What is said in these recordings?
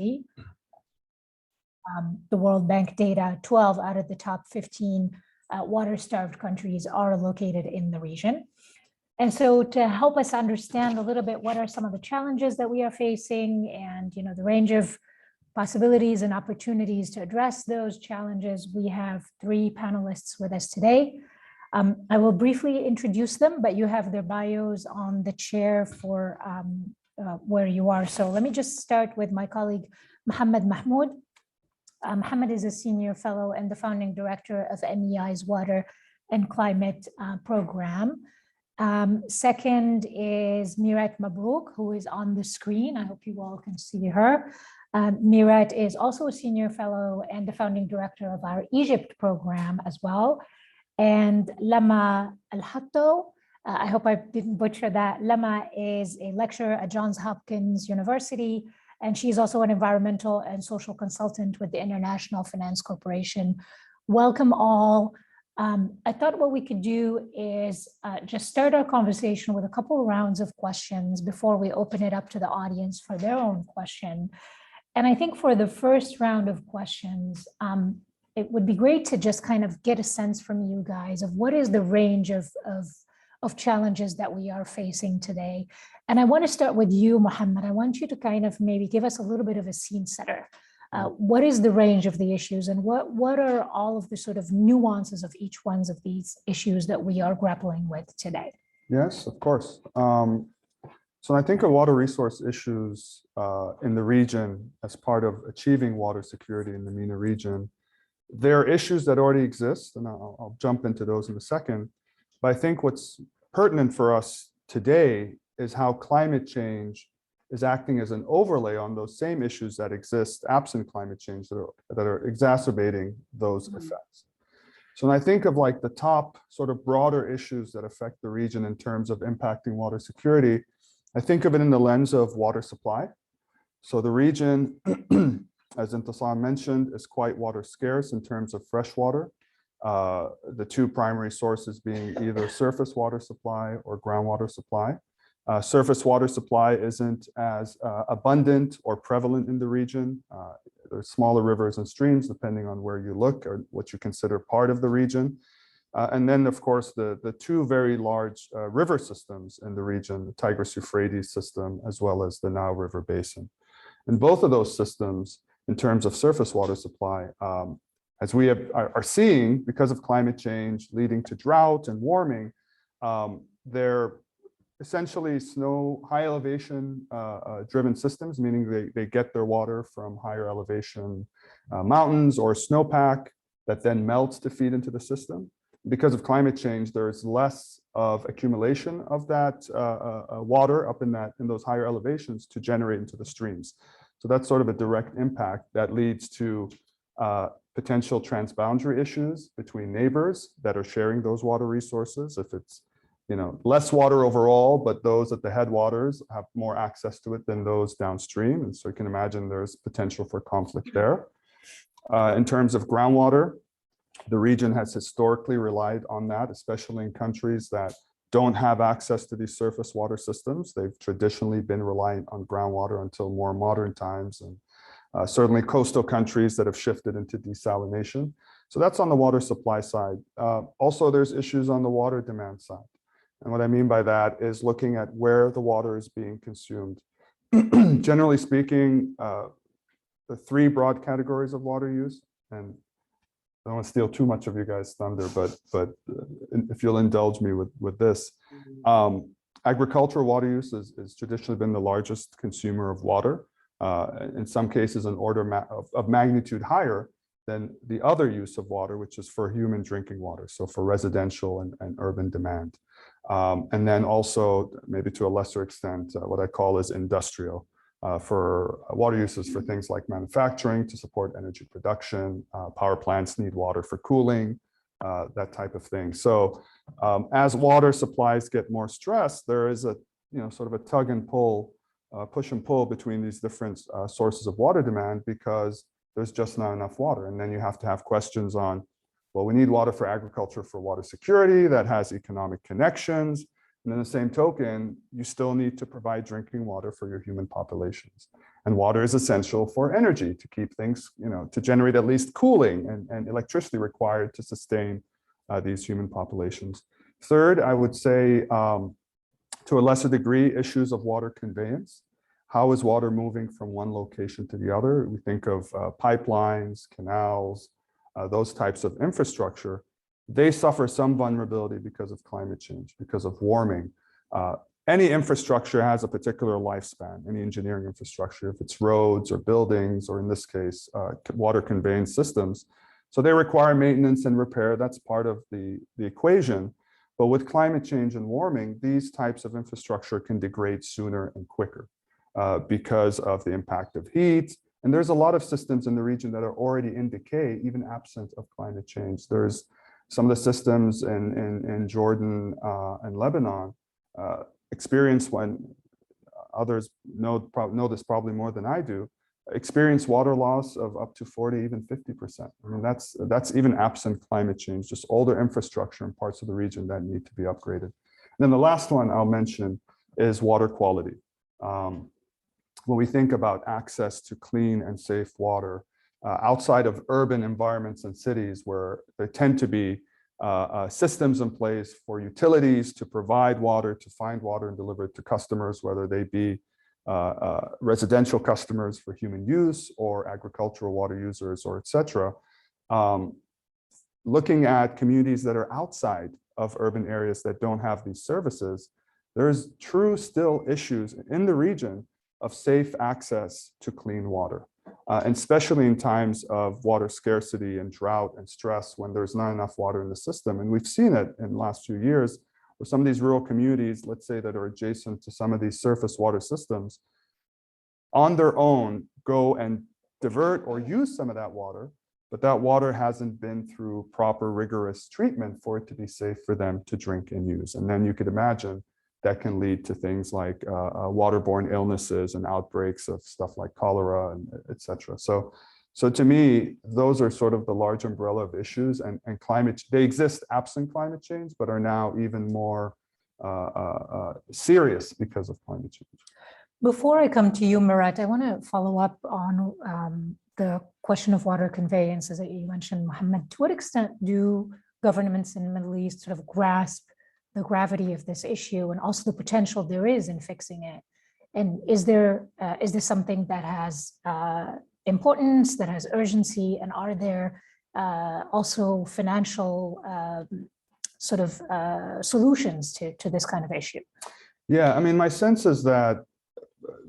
poverty. The World Bank data, 12 out of the top 15 water-starved countries are located in the region. And so to help us understand a little bit what are some of the challenges that we are facing and the range of possibilities and opportunities to address those challenges, we have three panelists with us today. I will briefly introduce them, but you have their bios on the chair for where you are. So let me just start with my colleague, Mohammed Mahmoud. Mohammed is a senior fellow and the founding director of MEI's Water and Climate Program. Second is Mirat Mabrouk, who is on the screen. I hope you all can see her. Mirat is also a senior fellow and the founding director of our Egypt program as well. And Lama Al-Hatto, I hope I didn't butcher that. Lama is a lecturer at Johns Hopkins University, and she's also an environmental and social consultant with the International Finance Corporation. Welcome all. I thought what we could do is just start our conversation with a couple of rounds of questions before we open it up to the audience for their own question. And I think for the first round of questions, it would be great to just kind of get a sense from you guys of what is the range of challenges that we are facing today. And I want to start with you, Mohammed. I want you to kind of maybe give us a little bit of a scene setter. What is the range of the issues and what are all of the sort of nuances of each one of these issues that we are grappling with today? Yes, of course. So I think of water resource issues in the region as part of achieving water security in the MENA region. There are issues that already exist, and I'll jump into those in a second. But I think what's pertinent for us today is how climate change is acting as an overlay on those same issues that exist absent climate change that are exacerbating those effects. So when I think of like the top sort of broader issues that affect the region in terms of impacting water security, I think of it in the lens of water supply. So the region, as Intisam mentioned, is quite water scarce in terms of fresh water. The two primary sources being either surface water supply or groundwater supply. Surface water supply isn't as abundant or prevalent in the region. There's smaller rivers and streams, depending on where you look or what you consider part of the region. And then, of course, the two very large river systems in the region, the Tigris-Euphrates system, as well as the Nile River Basin. And both of those systems, in terms of surface water supply, as we are seeing, because of climate change leading to drought and warming, they're essentially high elevation driven systems, meaning they get their water from higher elevation mountains or snowpack that then melts to feed into the system. Because of climate change, there's less of accumulation of that water up in those higher elevations to generate into the streams. So that's sort of a direct impact that leads to potential transboundary issues between neighbors that are sharing those water resources. If it's less water overall, but those at the headwaters have more access to it than those downstream. And so you can imagine there's potential for conflict there. In terms of groundwater, the region has historically relied on that, especially in countries that don't have access to these surface water systems. They've traditionally been reliant on groundwater until more modern times, and certainly coastal countries that have shifted into desalination. So that's on the water supply side. Also, there's issues on the water demand side. And what I mean by that is looking at where the water is being consumed. Generally speaking, the three broad categories of water use, and I don't want to steal too much of you guys' thunder, but if you'll indulge me with this, agricultural water use has traditionally been the largest consumer of water, in some cases an order of magnitude higher than the other use of water, which is for human drinking water, so for residential and urban demand. And then also, maybe to a lesser extent, what I call is industrial, for water uses for things like manufacturing to support energy production. Power plants need water for cooling, that type of thing. So as water supplies get more stressed, there is a sort of a tug and pull, push and pull between these different sources of water demand, because there's just not enough water. And then you have to have questions on, well, we need water for agriculture, for water security that has economic connections. And in the same token, you still need to provide drinking water for your human populations. And water is essential for energy to keep things, to generate at least cooling and electricity required to sustain these human populations. Third, I would say, to a lesser degree, issues of water conveyance. How is water moving from one location to the other? We think of pipelines, canals, those types of infrastructure. They suffer some vulnerability because of climate change, because of warming. Any infrastructure has a particular lifespan, any engineering infrastructure, if it's roads or buildings, or in this case, water conveyance systems. So they require maintenance and repair. That's part of the equation. But with climate change and warming, these types of infrastructure can degrade sooner and quicker because of the impact of heat. And there's a lot of systems in the region that are already in decay, even absent of climate change. There's some of the systems in Jordan and Lebanon experience, when others know this probably more than I do, experience water loss of up to 40, even 50%. I mean, that's even absent climate change, just older infrastructure in parts of the region that need to be upgraded. And then the last one I'll mention is water quality. When we think about access to clean and safe water, outside of urban environments and cities where there tend to be systems in place for utilities to provide water, to find water and deliver it to customers, whether they be residential customers for human use or agricultural water users, or et cetera. Looking at communities that are outside of urban areas that don't have these services, there's true still issues in the region of safe access to clean water. And especially in times of water scarcity and drought and stress, when there's not enough water in the system. And we've seen it in the last few years, where some of these rural communities, let's say, that are adjacent to some of these surface water systems, on their own go and divert or use some of that water, but that water hasn't been through proper rigorous treatment for it to be safe for them to drink and use. And then you could imagine that can lead to things like waterborne illnesses and outbreaks of stuff like cholera, and et cetera. So to me, those are sort of the large umbrella of issues, and climate, they exist absent climate change, but are now even more serious because of climate change. Before I come to you, Murat, I want to follow up on the question of water conveyance, as you mentioned, Mohammed. To what extent do governments in the Middle East sort of grasp the gravity of this issue and also the potential there is in fixing it? And is this something that has importance, that has urgency, and are there also financial solutions to this kind of issue? Yeah, I mean, my sense is that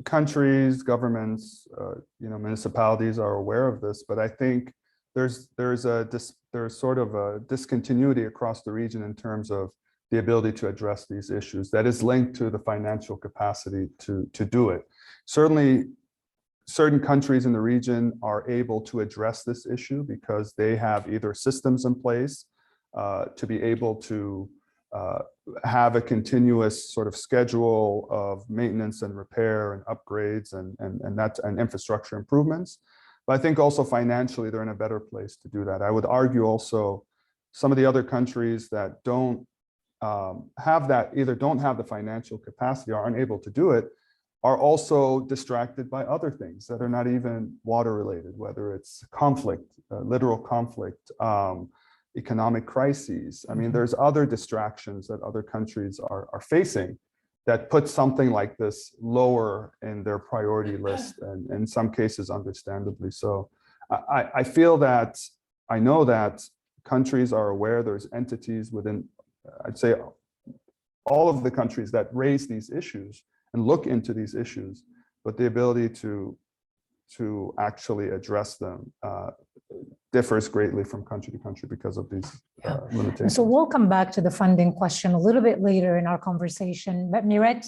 countries, governments, municipalities are aware of this, but I think there's sort of a discontinuity across the region in terms of the ability to address these issues that is linked to the financial capacity to do it. Certainly, certain countries in the region are able to address this issue because they have either systems in place to be able to have a continuous sort of schedule of maintenance and repair and upgrades and infrastructure improvements. But I think also financially, they're in a better place to do that. I would argue also some of the other countries that don't have that, either don't have the financial capacity or aren't able to do it, are also distracted by other things that are not even water related, whether it's conflict, literal conflict, economic crises. I mean, there's other distractions that other countries are facing that put something like this lower in their priority list, and in some cases, understandably so. I feel that, I know that countries are aware, there's entities within, I'd say, all of the countries that raise these issues and look into these issues, but the ability to actually address them differs greatly from country to country because of these limitations. So we'll come back to the funding question a little bit later in our conversation. But Murat,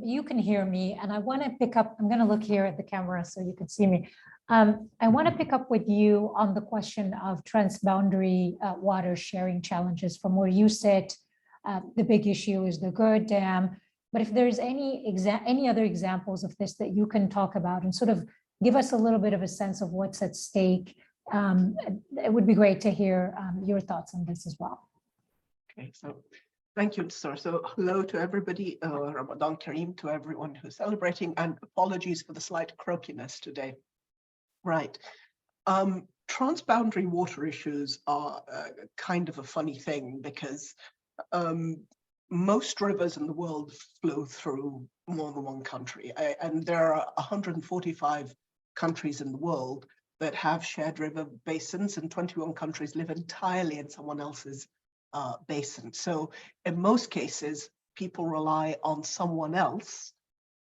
you can hear me, and I want to pick up, I'm going to look here at the camera so you can see me. I want to pick up with you on the question of transboundary water sharing challenges. From where you sit, the big issue is the Gerd Dam. But if there's any other examples of this that you can talk about and sort of give us a little bit of a sense of what's at stake, it would be great to hear your thoughts on this as well. Okay, so Thank you, sir. So hello to everybody, Ramadan Kareem to everyone who's celebrating, and apologies for the slight croakiness today. Right. Transboundary water issues are kind of a funny thing because most rivers in the world flow through more than one country. And there are 145 countries in the world that have shared river basins, and 21 countries live entirely in someone else's basin. So in most cases, people rely on someone else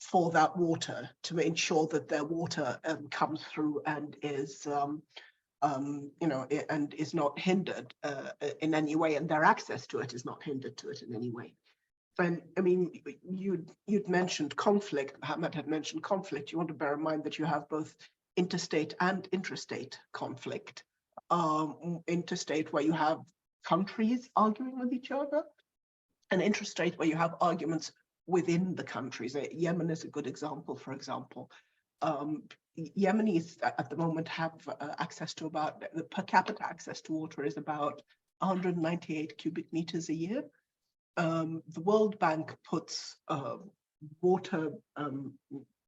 for that water to ensure that their water comes through and is and is not hindered in any way, and their access to it is not hindered to it in any way. And I mean, you'd mentioned conflict. Mohammed had mentioned conflict. You want to bear in mind that you have both interstate and intrastate conflict. Interstate, where you have countries arguing with each other, and intrastate, where you have arguments within the countries. Yemen is a good example, for example. Yemenis at the moment have access to about, the per capita access to water is about 198 cubic meters a year. The World Bank puts water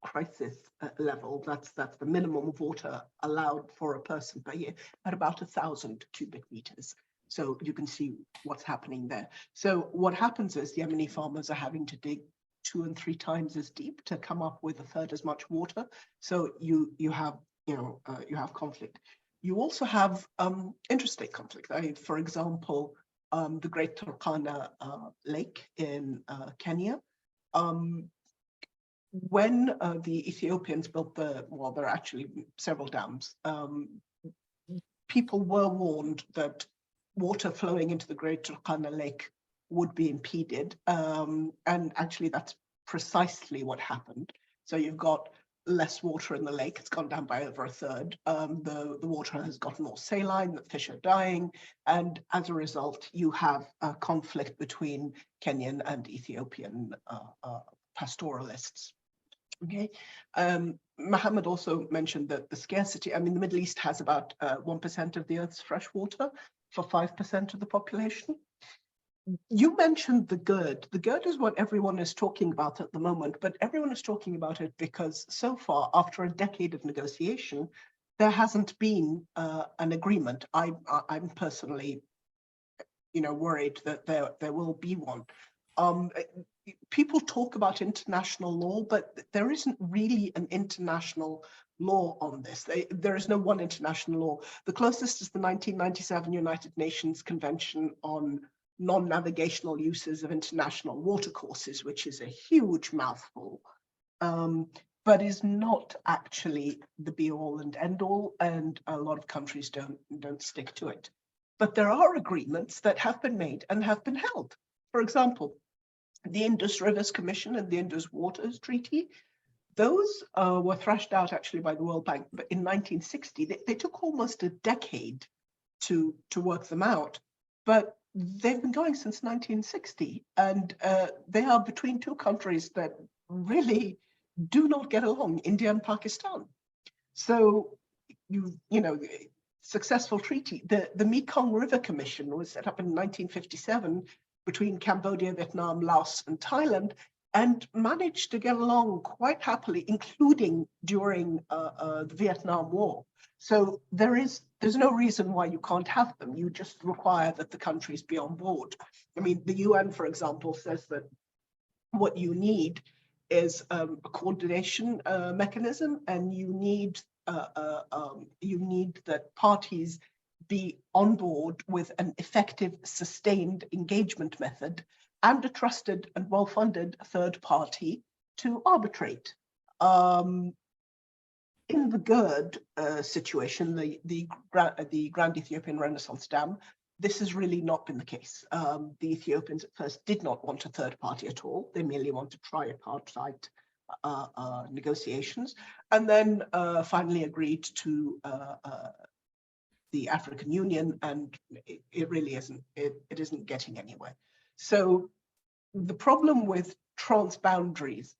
crisis level, that's the minimum of water allowed for a person per year, at about 1,000 cubic meters. So you can see what's happening there. So what happens is Yemeni farmers are having to dig 2 and 3 times as deep to come up with 1/3 as much water. So you have you have conflict. You also have interstate conflict. For example, the Great Turkana Lake in Kenya. When the Ethiopians built there are actually several dams. People were warned that water flowing into the Great Turkana Lake would be impeded. And actually that's precisely what happened. So you've got less water in the lake, it's gone down by over 1/3. The water has gotten more saline, the fish are dying, and as a result, you have a conflict between Kenyan and Ethiopian pastoralists. Okay, Mohammed also mentioned that the scarcity, I mean, the Middle East has about 1% of the Earth's fresh water for 5% of the population. You mentioned the GERD. The GERD is what everyone is talking about at the moment, but everyone is talking about it because so far, after a decade of negotiation, there hasn't been an agreement. I'm personally, worried that there will be one. People talk about international law, but there isn't really an international law on this. There is no one international law. The closest is the 1997 United Nations Convention on non-navigational uses of international watercourses, which is a huge mouthful, but is not actually the be-all and end-all, and a lot of countries don't stick to it. But there are agreements that have been made and have been held. For example, the Indus Rivers Commission and the Indus Waters Treaty, those were thrashed out actually by the World Bank, but in 1960. They took almost a decade to work them out, but they've been going since 1960, and they are between 2 countries that really do not get along, India and Pakistan. So, successful treaty. The Mekong River Commission was set up in 1957 between Cambodia, Vietnam, Laos, and Thailand, and managed to get along quite happily, including during the Vietnam War. So there's no reason why you can't have them. You just require that the countries be on board. I mean, the UN, for example, says that what you need is a coordination mechanism, and you need that parties be on board with an effective, sustained engagement method and a trusted and well-funded third party to arbitrate. In the GERD situation, the Grand Ethiopian Renaissance Dam, this has really not been the case. The Ethiopians at first did not want a third party at all. They merely wanted tripartite negotiations, and then finally agreed to the African Union, and it really isn't. It isn't getting anywhere. So the problem with transboundaries,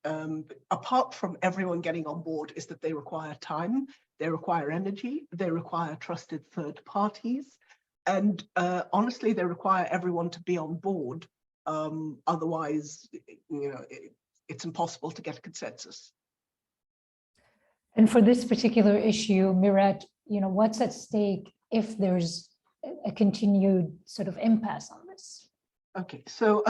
apart from everyone getting on board, is that they require time, they require energy, they require trusted third parties, and honestly, they require everyone to be on board Otherwise, it's impossible to get a consensus. And for this particular issue, Mirat, what's at stake if there's a continued sort of impasse on this? Okay, so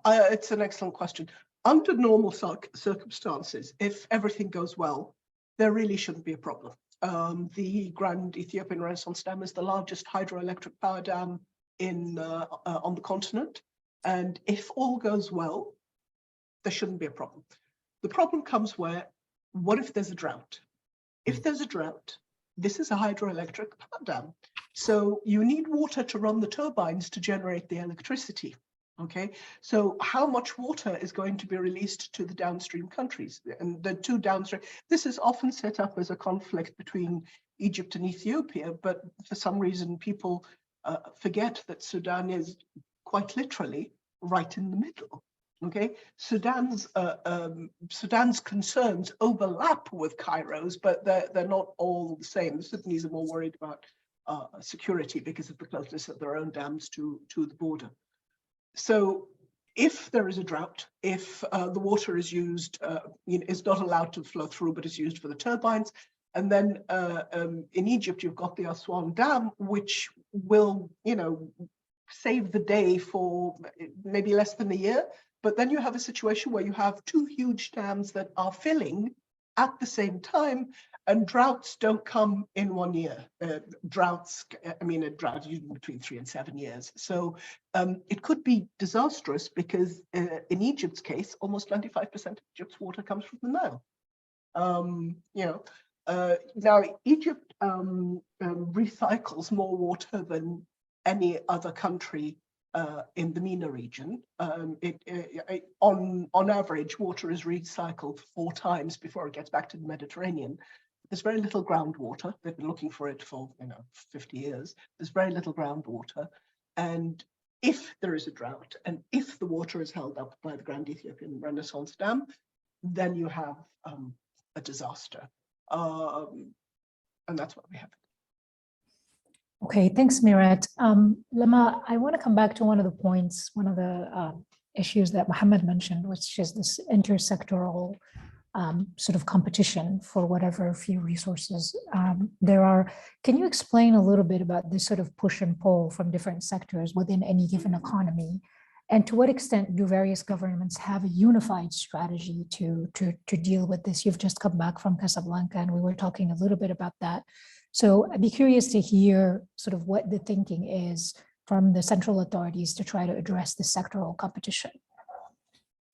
it's an excellent question. Under normal circumstances, if everything goes well, there really shouldn't be a problem. The Grand Ethiopian Renaissance Dam is the largest hydroelectric power dam on the continent. And if all goes well, there shouldn't be a problem. The problem comes what if there's a drought? If there's a drought, this is a hydroelectric power dam. So you need water to run the turbines to generate the electricity. Okay, so how much water is going to be released to the downstream countries? And the two downstream, this is often set up as a conflict between Egypt and Ethiopia, but for some reason people forget that Sudan is quite literally right in the middle. Okay, Sudan's concerns overlap with Cairo's, but they're not all the same. The Sudanese are more worried about security because of the closeness of their own dams to the border. So if there is a drought, if the water is used, is not allowed to flow through, but is used for the turbines, and then in Egypt, you've got the Aswan Dam, which will, save the day for maybe less than a year. But then you have a situation where you have two huge dams that are filling at the same time, and droughts don't come in 1 year. A drought is usually between 3 and 7 years. So it could be disastrous because in Egypt's case, almost 95% of Egypt's water comes from the Nile. Now Egypt recycles more water than any other country in the MENA region. On average, water is recycled 4 times before it gets back to the Mediterranean. There's very little groundwater. They've been looking for it for 50 years. There's very little groundwater. And if there is a drought, and if the water is held up by the Grand Ethiopian Renaissance Dam, then you have a disaster. And that's what we have. Okay, thanks, Mirat. Lama, I want to come back to one of the issues that Mohammed mentioned, which is this intersectoral sort of competition for whatever few resources there are. Can you explain a little bit about this sort of push and pull from different sectors within any given economy? And to what extent do various governments have a unified strategy to deal with this? You've just come back from Casablanca, and we were talking a little bit about that. So I'd be curious to hear sort of what the thinking is from the central authorities to try to address the sectoral competition.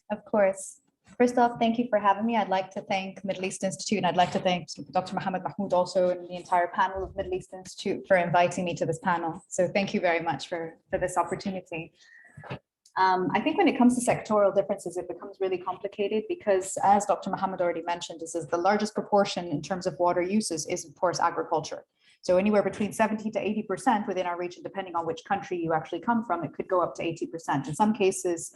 Of course. First off, thank you for having me. I'd like to thank Middle East Institute, and I'd like to thank Dr. Mohammed Mahmoud also and the entire panel of Middle East Institute for inviting me to this panel. So thank you very much for this opportunity. I think when it comes to sectoral differences, it becomes really complicated because, as Dr. Mohammed already mentioned, this is the largest proportion in terms of water uses is, of course, agriculture. So anywhere between 70 to 80% within our region, depending on which country you actually come from, it could go up to 80%. In some cases,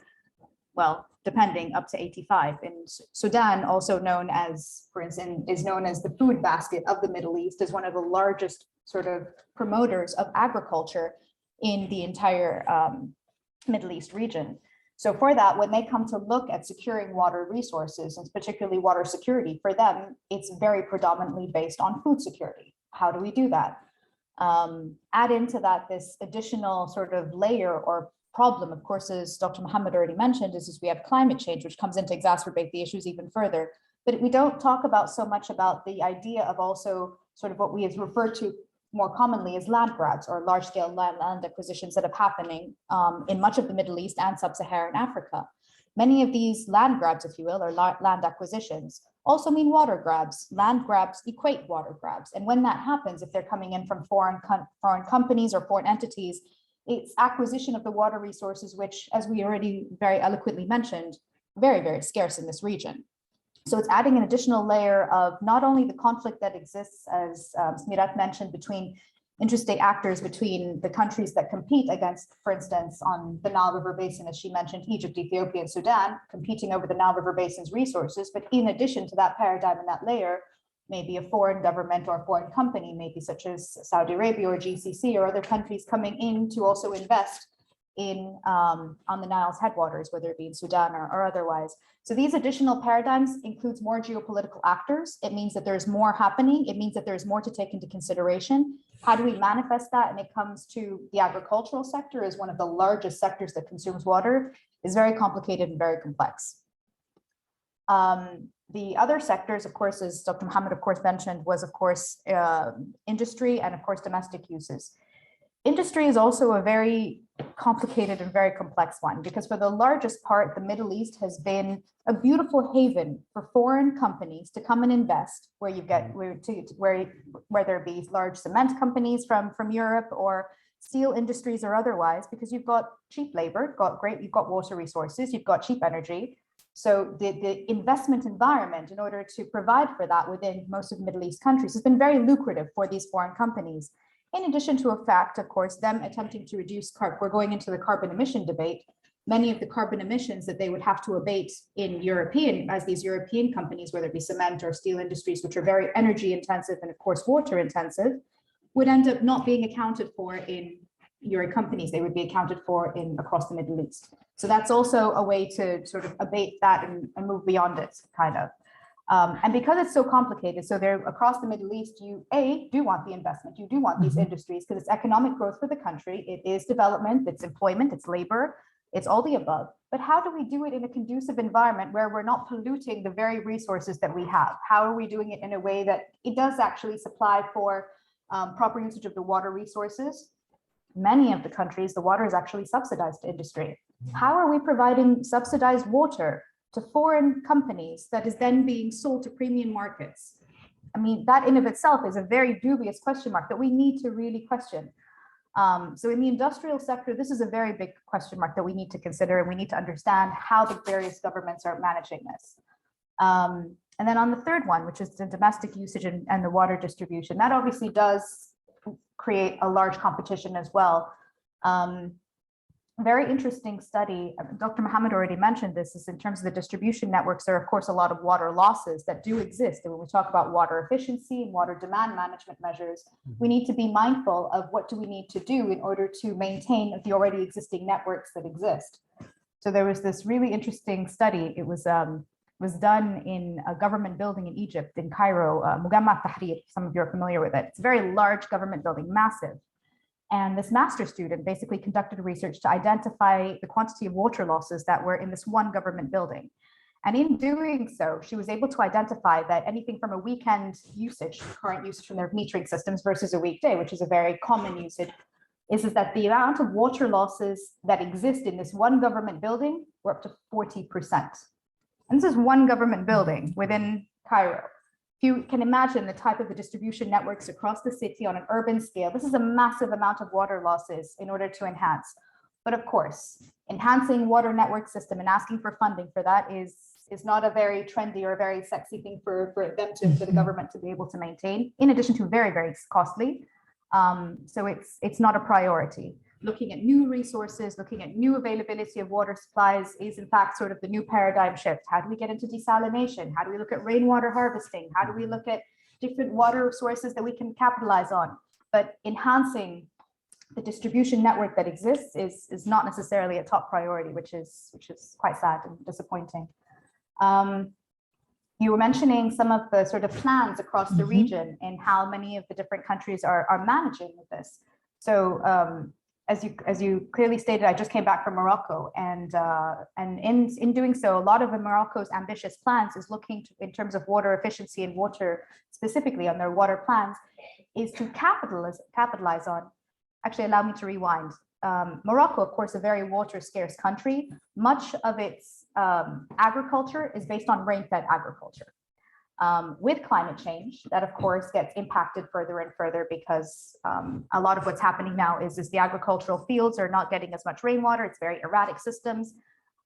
well, depending, up to 85. In Sudan, also known as, for instance, is known as the food basket of the Middle East, is one of the largest sort of promoters of agriculture in the entire Middle East region. So for that, when they come to look at securing water resources, and particularly water security, for them, it's very predominantly based on food security. How do we do that? Add into that this additional sort of layer or problem, of course, as Dr. Mohammed already mentioned, is we have climate change, which comes in to exacerbate the issues even further. But we don't talk about so much about the idea of also sort of what we have referred to more commonly as land grabs or large-scale land acquisitions that are happening in much of the Middle East and sub-Saharan Africa. Many of these land grabs, if you will, or land acquisitions, also mean water grabs. Land grabs equate water grabs. And when that happens, if they're coming in from foreign companies or foreign entities, it's acquisition of the water resources, which, as we already very eloquently mentioned, very, very scarce in this region. So it's adding an additional layer of not only the conflict that exists, as Mirat mentioned, between interstate actors, between the countries that compete against, for instance, on the Nile River Basin, as she mentioned, Egypt, Ethiopia, and Sudan, competing over the Nile River Basin's resources. But in addition to that paradigm and that layer, maybe a foreign government or a foreign company, maybe such as Saudi Arabia or GCC or other countries coming in to also invest on the Nile's headwaters, whether it be in Sudan or otherwise. So these additional paradigms includes more geopolitical actors. It means that there's more happening. It means that there's more to take into consideration. How do we manifest that? And it comes to the agricultural sector as one of the largest sectors that consumes water is very complicated and very complex. The other sectors, of course, as Dr. Mohammed, of course, mentioned, was, of course, industry and, of course, domestic uses. Industry is also a very complicated and very complex one, because for the largest part, the Middle East has been a beautiful haven for foreign companies to come and invest, where you get whether it be large cement companies from Europe or steel industries or otherwise, because you've got cheap labor, you've got water resources, you've got cheap energy. So the investment environment in order to provide for that within most of Middle East countries has been very lucrative for these foreign companies. In addition to a fact, of course, them attempting to reduce we're going into the carbon emission debate. Many of the carbon emissions that they would have to abate as these European companies, whether it be cement or steel industries, which are very energy intensive and of course water intensive, would end up not being accounted for in Euro companies. They would be accounted for across the Middle East. So that's also a way to sort of abate that and move beyond it, kind of. And because it's so complicated, so they're across the Middle East, you do want the investment, you do want these industries because it's economic growth for the country, it is development, it's employment, it's labor, it's all the above. But how do we do it in a conducive environment where we're not polluting the very resources that we have? How are we doing it in a way that it does actually supply for proper usage of the water resources? Many of the countries, the water is actually subsidized to industry. How are we providing subsidized water to foreign companies that is then being sold to premium markets? I mean, that in of itself is a very dubious question mark that we need to really question. So in the industrial sector, this is a very big question mark that we need to consider, and we need to understand how the various governments are managing this. And then on the third one, which is the domestic usage and the water distribution, that obviously does create a large competition as well. Very interesting study, Dr. Mohammed already mentioned this, is in terms of the distribution networks, there are of course a lot of water losses that do exist. And when we talk about water efficiency and water demand management measures, we need to be mindful of what do we need to do in order to maintain the already existing networks that exist. So there was this really interesting study. It was done in a government building in Egypt, in Cairo, Mugamma Tahrir, some of you are familiar with it. It's a very large government building, massive. And this master student basically conducted research to identify the quantity of water losses that were in this one government building. And in doing so, she was able to identify that anything from a weekend usage, current usage from their metering systems versus a weekday, which is a very common usage, is that the amount of water losses that exist in this one government building were up to 40%. And this is one government building within Cairo. If you can imagine the type of the distribution networks across the city on an urban scale, this is a massive amount of water losses in order to enhance. But of course, enhancing water network system and asking for funding for that is not a very trendy or a very sexy thing for the government to be able to maintain, in addition to very, very costly. So it's not a priority. Looking at new resources, looking at new availability of water supplies is in fact sort of the new paradigm shift. How do we get into desalination? How do we look at rainwater harvesting? How do we look at different water sources that we can capitalize on? But enhancing the distribution network that exists is not necessarily a top priority, which is quite sad and disappointing. You were mentioning some of the sort of plans across the region and how many of the different countries are managing with this. So as you clearly stated, I just came back from Morocco, and in doing so, a lot of Morocco's ambitious plans is looking to, in terms of water efficiency and water specifically on their water plans, is to capitalize on. Actually, allow me to rewind. Morocco, of course, a very water scarce country. Much of its agriculture is based on rain-fed agriculture. With climate change, that of course gets impacted further and further because a lot of what's happening now is the agricultural fields are not getting as much rainwater. It's very erratic systems.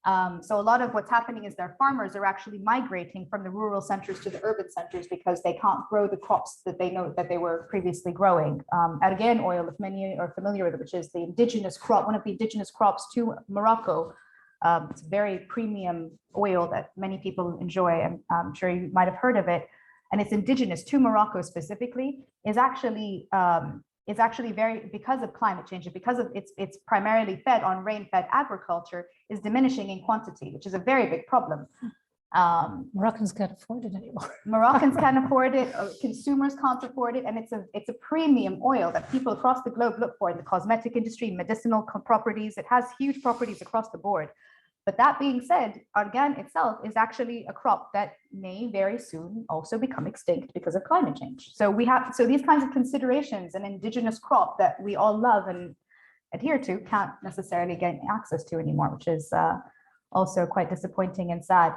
So a lot of what's happening is their farmers are actually migrating from the rural centers to the urban centers because they can't grow the crops that they know that they were previously growing. Argan oil, if many are familiar with it, which is the indigenous crop, one of the indigenous crops to Morocco. It's very premium oil that many people enjoy, and I'm sure you might have heard of it. And it's indigenous to Morocco specifically, is actually is actually because of climate change and because of it's primarily fed on rain-fed agriculture, is diminishing in quantity, which is a very big problem. Moroccans can't afford it anymore. Moroccans can't afford it, consumers can't afford it, and it's a premium oil that people across the globe look for in the cosmetic industry, medicinal properties. It has huge properties across the board. But that being said, argan itself is actually a crop that may very soon also become extinct because of climate change. So these kinds of considerations, an indigenous crop that we all love and adhere to, can't necessarily get access to anymore, which is also quite disappointing and sad.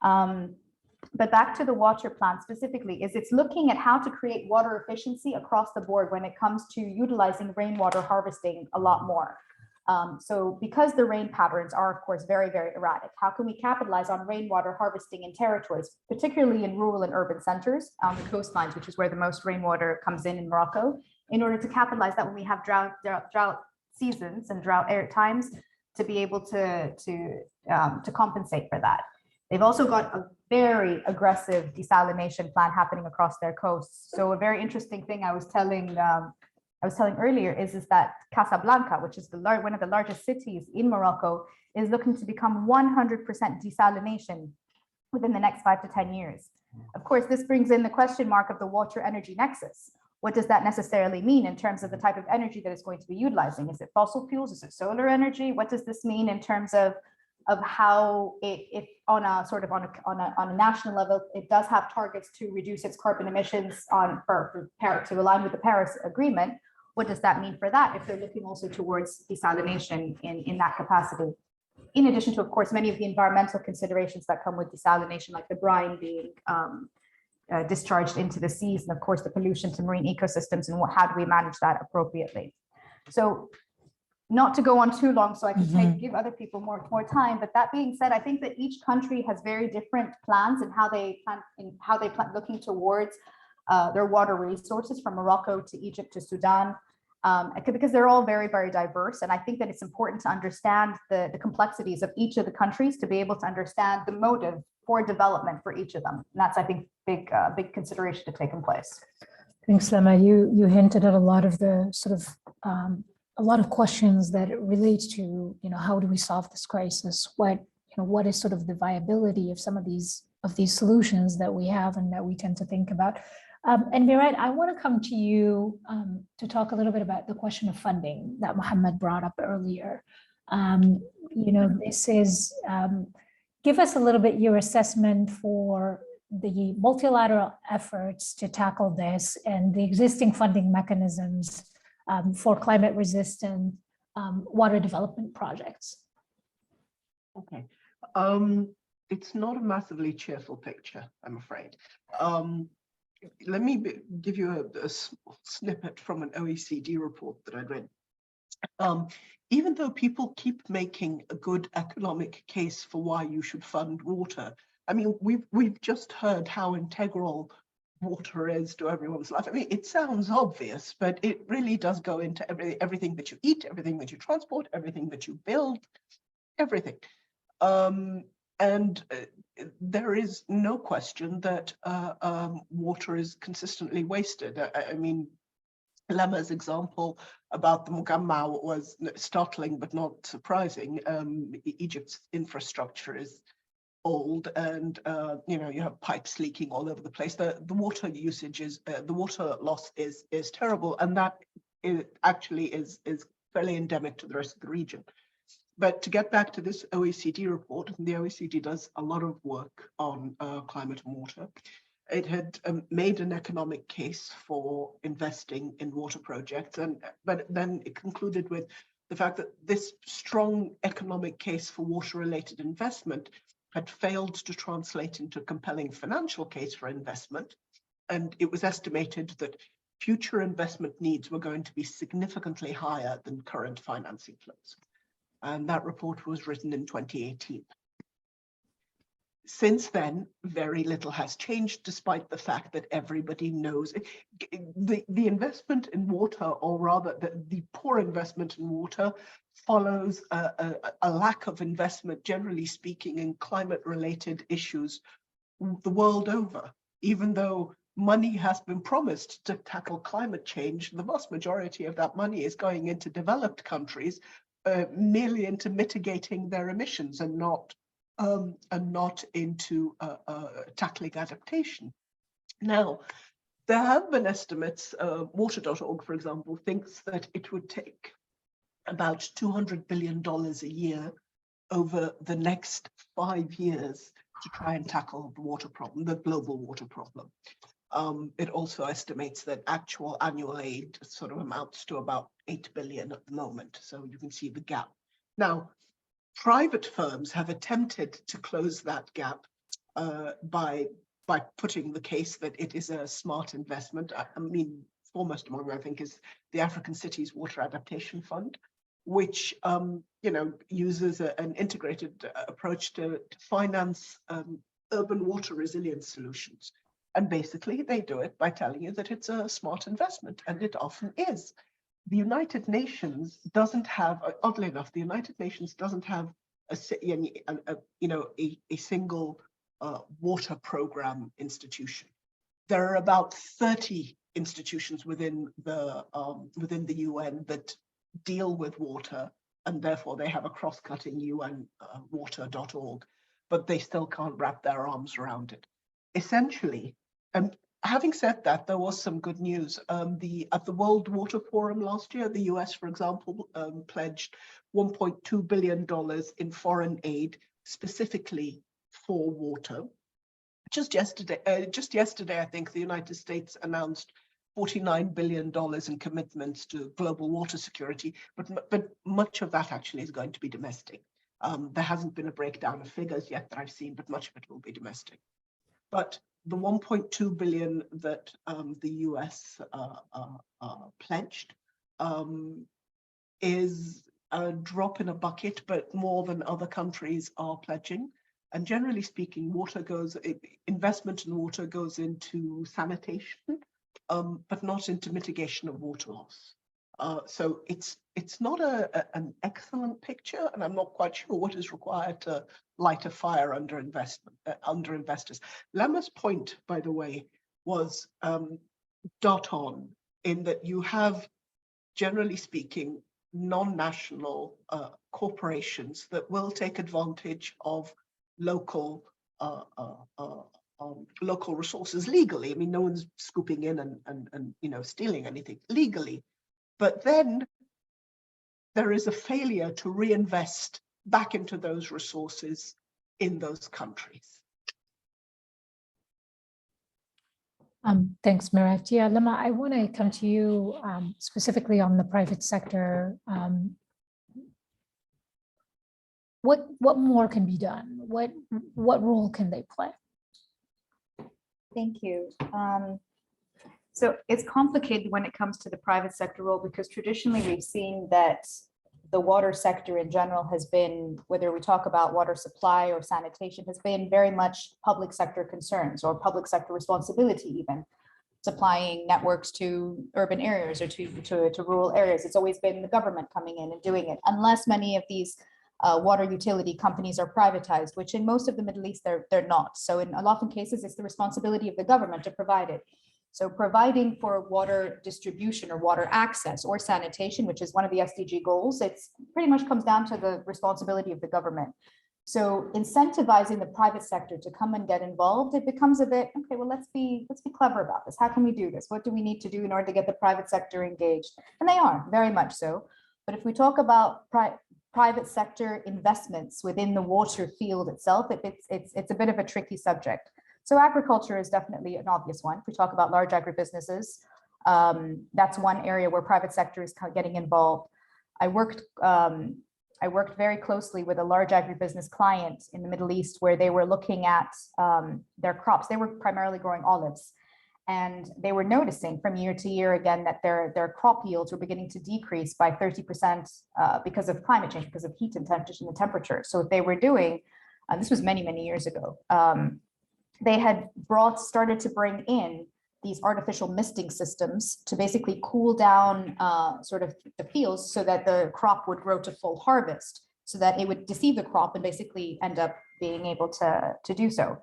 But back to the water plan specifically, it's looking at how to create water efficiency across the board when it comes to utilizing rainwater harvesting a lot more. So because the rain patterns are, of course, very, very erratic, how can we capitalize on rainwater harvesting in territories, particularly in rural and urban centers on the coastlines, which is where the most rainwater comes in Morocco, in order to capitalize that when we have drought seasons and drought air times, to be able to compensate for that. They've also got a very aggressive desalination plan happening across their coasts. So a very interesting thing I was telling earlier is that Casablanca, which is one of the largest cities in Morocco, is looking to become 100% desalination within the next 5 to 10 years. Of course, this brings in the question mark of the water energy nexus. What does that necessarily mean in terms of the type of energy that it's going to be utilizing? Is it fossil fuels? Is it solar energy? What does this mean in terms of how if on a national level, it does have targets to reduce its carbon emissions to align with the Paris Agreement? What does that mean for that if they're looking also towards desalination in that capacity? In addition to, of course, many of the environmental considerations that come with desalination, like the brine being discharged into the seas, and of course the pollution to marine ecosystems, and how do we manage that appropriately? So not to go on too long so I can give other people more time, but that being said, I think that each country has very different plans and how they plan looking towards their water resources, from Morocco to Egypt to Sudan, because they're all very, very diverse. And I think that it's important to understand the complexities of each of the countries to be able to understand the motive for development for each of them. And that's, I think, big consideration to take in place. Thanks, Lema. You hinted at a lot of the sort of a lot of questions that relate to, how do we solve this crisis? What is sort of the viability of some of these solutions that we have and that we tend to think about? And Mirat, I want to come to you to talk a little bit about the question of funding that Mohammed brought up earlier. This is, give us a little bit your assessment for the multilateral efforts to tackle this and the existing funding mechanisms for climate resistant water development projects. Okay. It's not a massively cheerful picture, I'm afraid. Let me give you a snippet from an OECD report that I read. Even though people keep making a good economic case for why you should fund water, I mean, we've just heard how integral water is to everyone's life. I mean, it sounds obvious, but it really does go into everything that you eat, everything that you transport, everything that you build, everything. And there is no question that water is consistently wasted. I mean, Lema's example about the Mugamma was startling but not surprising. Egypt's infrastructure is old, and you have pipes leaking all over the place. The water usage is the water loss is terrible, and that actually is fairly endemic to the rest of the region. But to get back to this OECD report, the OECD does a lot of work on climate and water. It had made an economic case for investing in water projects, but then it concluded with the fact that this strong economic case for water-related investment had failed to translate into a compelling financial case for investment, and it was estimated that future investment needs were going to be significantly higher than current financing flows. And that report was written in 2018. Since then, very little has changed, despite the fact that everybody knows the investment in water, or rather the poor investment in water, follows a lack of investment, generally speaking, in climate-related issues the world over. Even though money has been promised to tackle climate change, the vast majority of that money is going into developed countries, merely into mitigating their emissions and not into tackling adaptation. Now, there have been estimates, water.org, for example, thinks that it would take about $200 billion a year over the next 5 years to try and tackle the water problem, the global water problem. It also estimates that actual annual aid sort of amounts to about 8 billion at the moment. So you can see the gap. Now, private firms have attempted to close that gap by putting the case that it is a smart investment. I mean, foremost among them, I think, is the African Cities Water Adaptation Fund, which uses an integrated approach to finance urban water resilience solutions. And basically, they do it by telling you that it's a smart investment, and it often is. The United Nations doesn't have, oddly enough, the United Nations doesn't have a single water program institution. There are about 30 institutions within the UN that deal with water, and therefore they have a cross-cutting UN water.org, but they still can't wrap their arms around it. Essentially, having said that, there was some good news. At the World Water Forum last year, the US, for example, pledged $1.2 billion in foreign aid specifically for water. Just yesterday, I think the United States announced $49 billion in commitments to global water security, but much of that actually is going to be domestic. There hasn't been a breakdown of figures yet that I've seen, but much of it will be domestic. But the 1.2 billion that the US pledged is a drop in a bucket, but more than other countries are pledging. And generally speaking, investment in water goes into sanitation, but not into mitigation of water loss. So it's not an excellent picture, and I'm not quite sure what is required to light a fire under investors. Lemma's point, by the way, was dot on in that you have, generally speaking, non-national corporations that will take advantage of local resources legally. I mean, no one's scooping in and stealing anything legally. But then there is a failure to reinvest back into those resources in those countries. Thanks, Mirat. Yeah, Lemma, I want to come to you specifically on the private sector. What more can be done? What role can they play? Thank you. So it's complicated when it comes to the private sector role, because traditionally we've seen that the water sector in general has been, whether we talk about water supply or sanitation, has been very much public sector concerns or public sector responsibility, even supplying networks to urban areas or to rural areas. It's always been the government coming in and doing it, unless many of these water utility companies are privatized, which in most of the Middle East, they're not. So in a lot of cases, it's the responsibility of the government to provide it. So providing for water distribution or water access or sanitation, which is one of the SDG goals, it's pretty much comes down to the responsibility of the government. So incentivizing the private sector to come and get involved, it becomes a bit, okay, well, let's be clever about this. How can we do this? What do we need to do in order to get the private sector engaged? And they are very much so. But if we talk about private sector investments within the water field itself, it's a bit of a tricky subject. So agriculture is definitely an obvious one. If we talk about large agribusinesses, that's one area where private sector is getting involved. I worked very closely with a large agribusiness client in the Middle East where they were looking at their crops. They were primarily growing olives, and they were noticing from year to year again that their crop yields were beginning to decrease by 30% because of climate change, because of heat and temperature. So what they were doing, this was many, many years ago, they had started to bring in these artificial misting systems to basically cool down sort of the fields so that the crop would grow to full harvest, so that it would deceive the crop and basically end up being able to do so.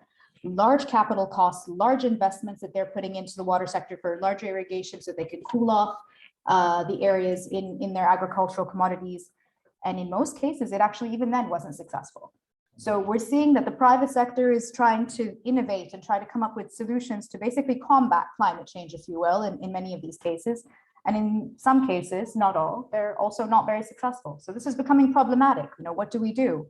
large capital costs, large investments that they're putting into the water sector for large irrigation so they can cool off the areas in their agricultural commodities. And in most cases, it actually even then wasn't successful. So we're seeing that the private sector is trying to innovate and try to come up with solutions to basically combat climate change, if you will, in many of these cases. And in some cases, not all, they're also not very successful. So this is becoming problematic. You know, what do we do?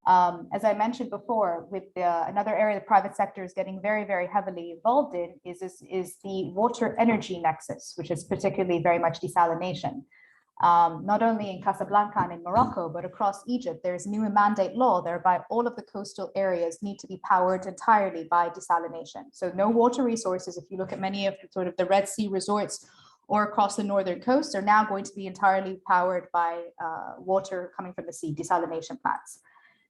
As I mentioned before, with another area the private sector is getting very, very heavily involved in is the water energy nexus, which is particularly very much desalination. Not only in Casablanca and in Morocco, but across Egypt, there's new mandate law whereby all of the coastal areas need to be powered entirely by desalination. So no water resources, if you look at many of the sort of the Red Sea resorts or across the northern coast, are now going to be entirely powered by water coming from the sea, desalination plants.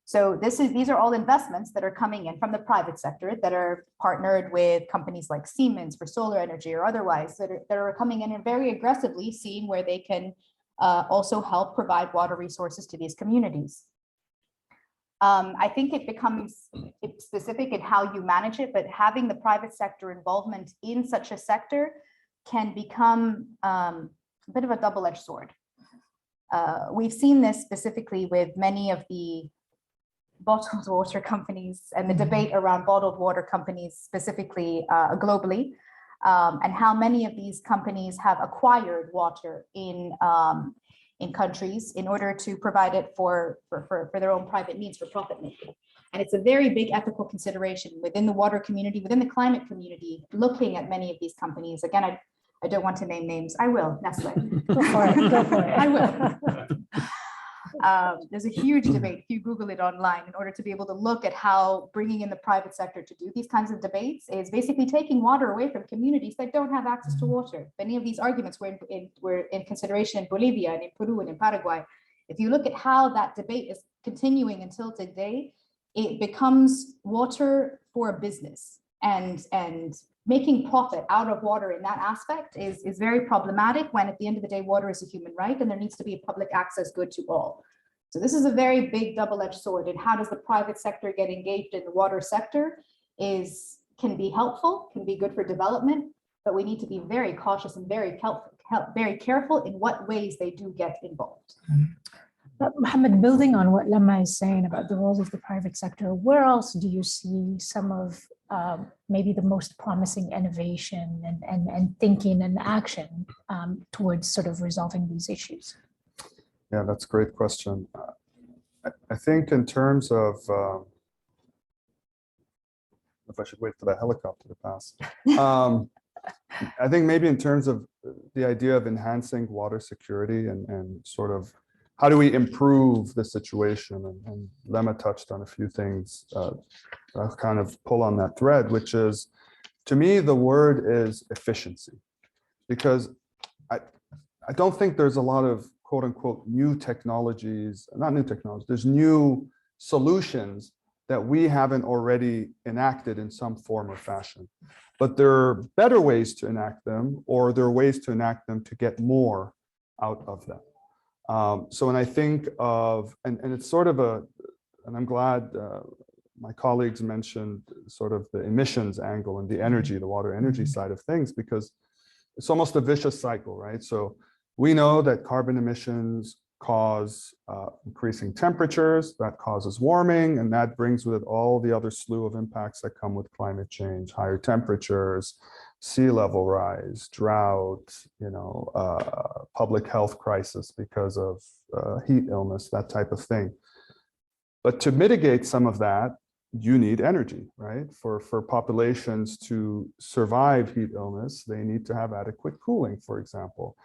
So these are all investments that are coming in from the private sector that are partnered with companies like Siemens for solar energy or otherwise that are coming in and very aggressively seeing where they can also help provide water resources to these communities. I think it becomes specific in how you manage it, but having the private sector involvement in such a sector can become a bit of a double-edged sword. We've seen this specifically with many of the bottled water companies and the debate around bottled water companies specifically globally, and how many of these companies have acquired water in countries in order to provide it for their own private needs, for profit making. And it's a very big ethical consideration within the water community, within the climate community, looking at many of these companies. Again, I don't want to name names. I will, Nestle. Go for it, go for it. I will. There's a huge debate, if you Google it online, in order to be able to look at how bringing in the private sector to do these kinds of debates is basically taking water away from communities that don't have access to water. Many of these arguments were in consideration in Bolivia and in Peru and in Paraguay. If you look at how that debate is continuing until today, it becomes water for business, and making profit out of water in that aspect is very problematic when at the end of the day, water is a human right and there needs to be a public access good to all. So this is a very big double-edged sword, and how does the private sector get engaged in the water sector can be helpful, can be good for development, but we need to be very cautious and very careful in what ways they do get involved. But Mohammed, building on what Lemma is saying about the roles of the private sector, where else do you see some of maybe the most promising innovation and thinking and action towards sort of resolving these issues? Yeah, that's a great question. I think in terms of, if I should wait for that helicopter to pass. I think maybe in terms of the idea of enhancing water security and sort of how do we improve the situation? And Lemma touched on a few things. I'll kind of pull on that thread, which is, to me, the word is efficiency, because I don't think there's a lot of quote unquote new technologies, not new technologies, there's new solutions that we haven't already enacted in some form or fashion. But there are better ways to enact them, or there are ways to enact them to get more out of them. So when I think of, and it's sort of and I'm glad my colleagues mentioned sort of the emissions angle and the energy, the water energy side of things, because it's almost a vicious cycle, right? So we know that carbon emissions cause increasing temperatures, that causes warming, and that brings with it all the other slew of impacts that come with climate change: higher temperatures, sea level rise, drought, public health crisis because of heat illness, that type of thing. But to mitigate some of that, you need energy, right? For populations to survive heat illness, they need to have adequate cooling, for example,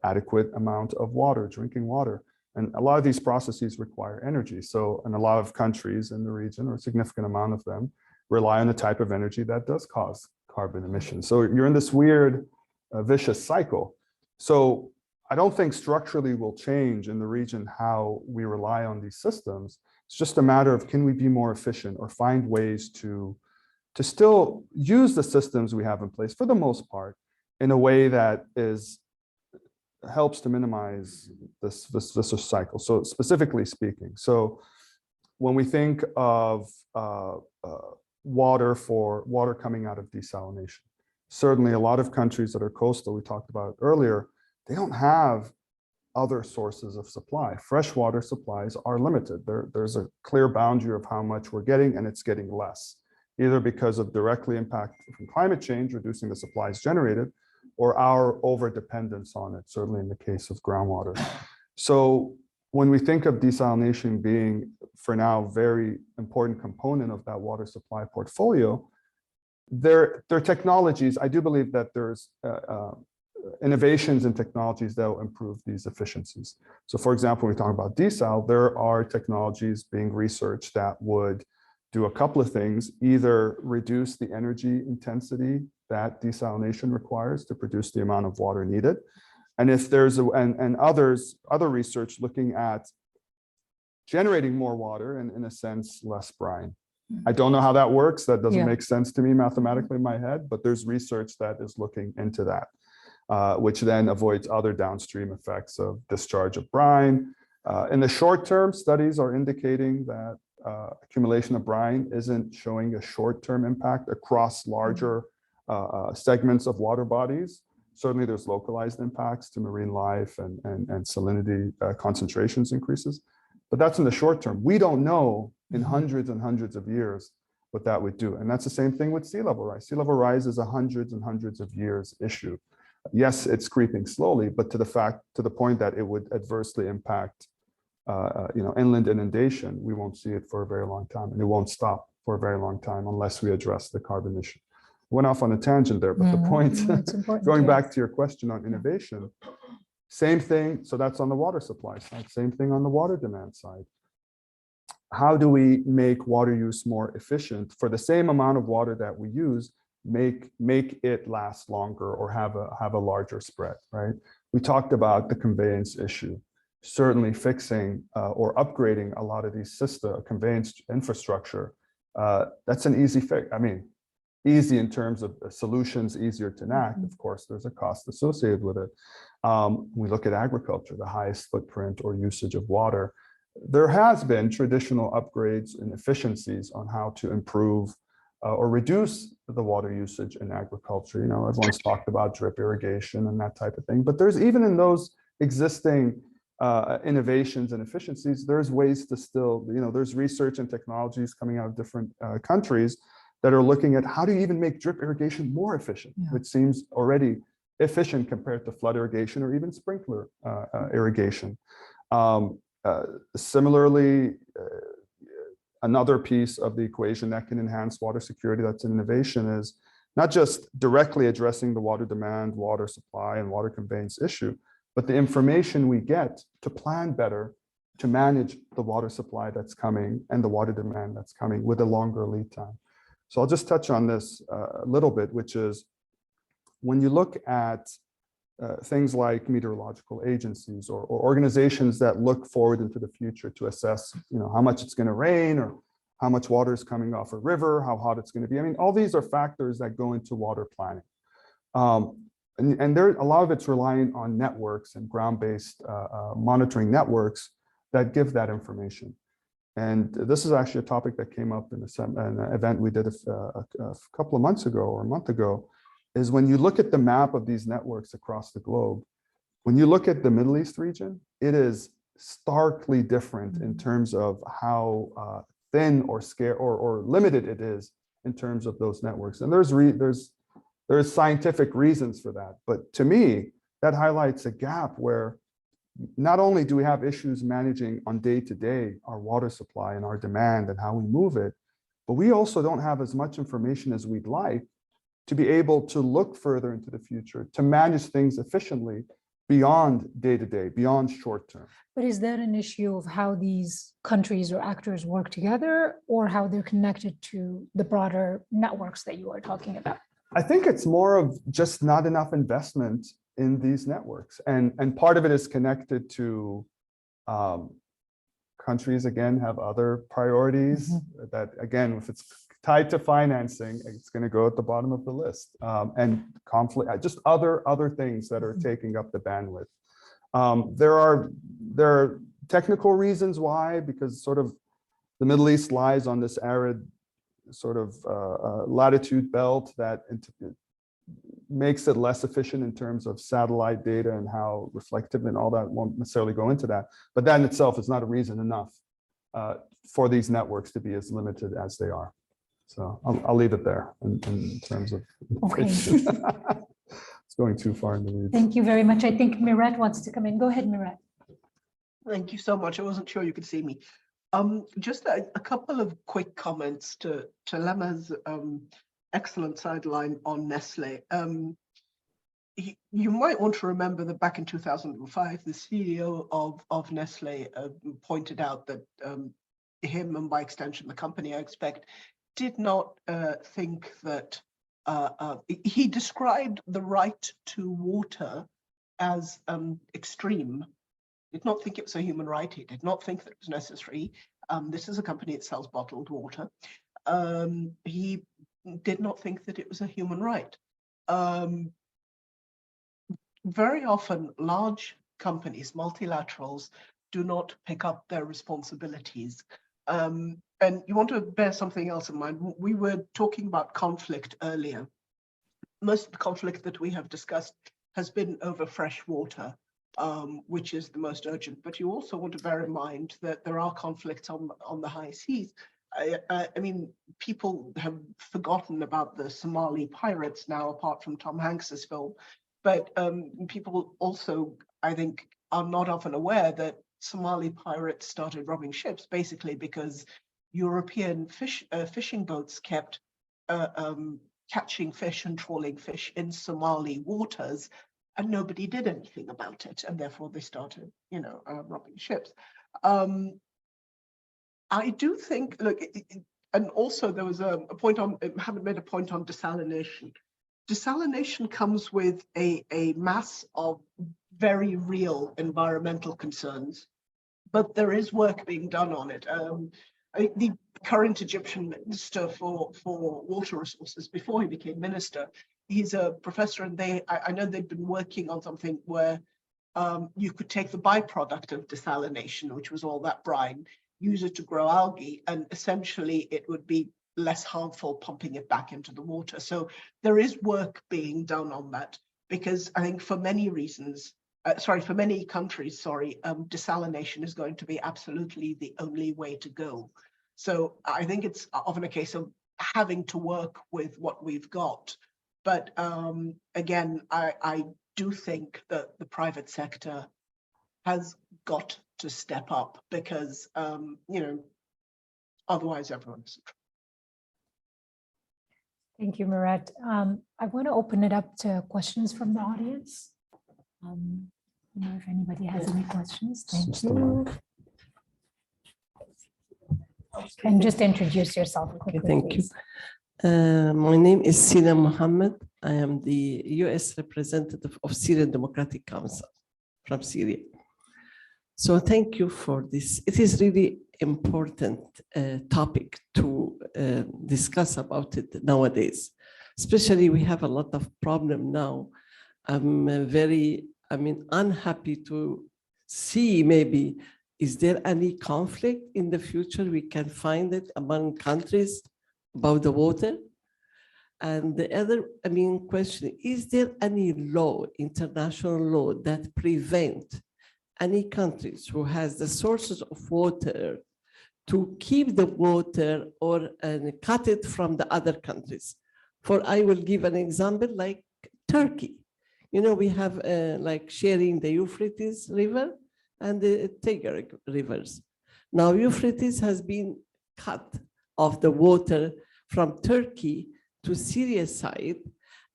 adequate amount of water, drinking water. And a lot of these processes require energy. So in a lot of countries in the region, or a significant amount of them, rely on the type of energy that does cause carbon emissions. So you're in this weird, vicious cycle. So I don't think structurally will change in the region how we rely on these systems. It's just a matter of, can we be more efficient or find ways to still use the systems we have in place for the most part in a way that helps to minimize this vicious cycle. So specifically speaking, so when we think of water coming out of desalination. Certainly a lot of countries that are coastal, we talked about earlier, they don't have other sources of supply. Freshwater supplies are limited. There's a clear boundary of how much we're getting, and it's getting less, either because of directly impact from climate change, reducing the supplies generated, or our over-dependence on it, certainly in the case of groundwater. So when we think of desalination being, for now, very important component of that water supply portfolio, there are technologies. I do believe that there's innovations in technologies that will improve these efficiencies. So for example, when we talk about desal, there are technologies being researched that would do a couple of things: either reduce the energy intensity that desalination requires to produce the amount of water needed. And if there's other research looking at generating more water and, in a sense, less brine. I don't know how that works. That doesn't make sense to me mathematically in my head, but there's research that is looking into that, which then avoids other downstream effects of discharge of brine. In the short term, studies are indicating that accumulation of brine isn't showing a short-term impact across larger segments of water bodies. Certainly there's localized impacts to marine life and salinity concentrations increases, but that's in the short term. We don't know in hundreds and hundreds of years what that would do. And that's the same thing with sea level rise. Sea level rise is a hundreds and hundreds of years issue. Yes, it's creeping slowly, but to the point that it would adversely impact inland inundation, we won't see it for a very long time, and it won't stop for a very long time unless we address the carbon issue. Went off on a tangent there, but the point, going back to your question on innovation, same thing. So that's on the water supply side, same thing on the water demand side. How do we make water use more efficient for the same amount of water that we use, make it last longer or have a larger spread, right? We talked about the conveyance issue. Certainly fixing or upgrading a lot of these conveyance infrastructure, that's an easy fix. I mean, easy in terms of solutions, easier to enact. Of course, there's a cost associated with it. We look at agriculture, the highest footprint or usage of water. There has been traditional upgrades and efficiencies on how to improve or reduce the water usage in agriculture. You know, everyone's talked about drip irrigation and that type of thing, but there's even in those existing innovations and efficiencies, there's ways to still, there's research and technologies coming out of different countries that are looking at how do you even make drip irrigation more efficient, which seems already efficient compared to flood irrigation or even sprinkler irrigation. Similarly, another piece of the equation that can enhance water security, that's an innovation, is not just directly addressing the water demand, water supply, and water conveyance issue, but the information we get to plan better to manage the water supply that's coming and the water demand that's coming with a longer lead time. So I'll just touch on this a little bit, which is when you look at things like meteorological agencies or organizations that look forward into the future to assess, how much it's going to rain or how much water is coming off a river, how hot it's going to be. I mean, all these are factors that go into water planning. And there, a lot of it's relying on networks and ground-based monitoring networks that give that information. And this is actually a topic that came up in an event we did a couple of months ago or a month ago, is when you look at the map of these networks across the globe, when you look at the Middle East region, it is starkly different in terms of how thin or scarce or limited it is in terms of those networks. And there's scientific reasons for that. But to me, that highlights a gap where not only do we have issues managing on day-to-day our water supply and our demand and how we move it, but we also don't have as much information as we'd like to be able to look further into the future, to manage things efficiently beyond day-to-day, beyond short-term. But is that an issue of how these countries or actors work together, or how they're connected to the broader networks that you are talking about? I think it's more of just not enough investment in these networks. And part of it is connected to countries, again, have other priorities that, again, if it's tied to financing, it's going to go at the bottom of the list. And conflict, just other things that are taking up the bandwidth. There are technical reasons why, because sort of the Middle East lies on this arid sort of latitude belt that makes it less efficient in terms of satellite data and how reflective and all that. Won't necessarily go into that, but that in itself is not a reason enough for these networks to be as limited as they are. So I'll leave it there in terms of. Okay. It's going too far in the weeds. Thank you very much. I think Mirat wants to come in. Go ahead, Mirat. Thank you so much. I wasn't sure you could see me. Just a couple of quick comments to Lema's excellent sideline on Nestle. You might want to remember that back in 2005, the CEO of Nestle pointed out that him, and by extension the company, I expect, did not think that he described the right to water as extreme. Did not think it was a human right. He did not think that it was necessary. This is a company that sells bottled water. He did not think that it was a human right. Very often, large companies, multilaterals, do not pick up their responsibilities. And you want to bear something else in mind. We were talking about conflict earlier. Most of the conflict that we have discussed has been over fresh water, which is the most urgent. But you also want to bear in mind that there are conflicts on the high seas. I mean, people have forgotten about the Somali pirates now, apart from Tom Hanks's film. But people also, I think, are not often aware that Somali pirates started robbing ships basically because European fishing boats kept catching fish and trawling fish in Somali waters, and nobody did anything about it, and therefore they started, robbing ships. I do think, look, and also there was a point on, Mohammed made a point on desalination. Desalination comes with a mass of very real environmental concerns, but there is work being done on it. I think the current Egyptian minister for water resources, before he became minister, he's a professor, and I know they've been working on something where you could take the byproduct of desalination, which was all that brine, use it to grow algae, and essentially it would be less harmful pumping it back into the water. So there is work being done on that, because I think for many reasons, for many countries, desalination is going to be absolutely the only way to go. So I think it's often a case of having to work with what we've got. But again, I do think that the private sector has got to step up, because otherwise everyone's. Thank you, Mirat. I want to open it up to questions from the audience. If anybody has any questions, thank you. And just introduce yourself quickly. Okay, thank please. you. My name is Sina Mohammed. I am the U.S. representative of Syrian Democratic Council from Syria. So thank you for this. It is really important topic to discuss about it nowadays. Especially we have a lot of problem now. I'm unhappy to see maybe, is there any conflict in the future we can find it among countries about the water? And the other, question, is there any law, international law, that prevent any countries who has the sources of water to keep the water or cut it from the other countries? For I will give an example like Turkey. We have like sharing the Euphrates River and the Tigris rivers. Now Euphrates has been cut off the water from Turkey to Syria side.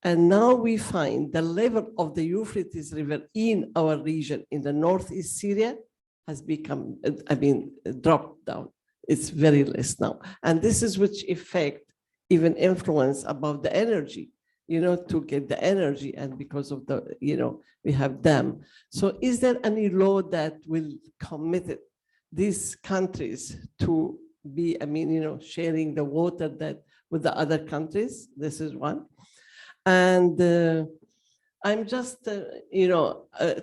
And now we find the level of the Euphrates River in our region in the northeast Syria has become, dropped down. It's very less now. And this is which affect, even influence about the energy, to get the energy, and because of the, we have them. So is there any law that will commit these countries to be, sharing the water that with the other countries? This is one. And I'm just,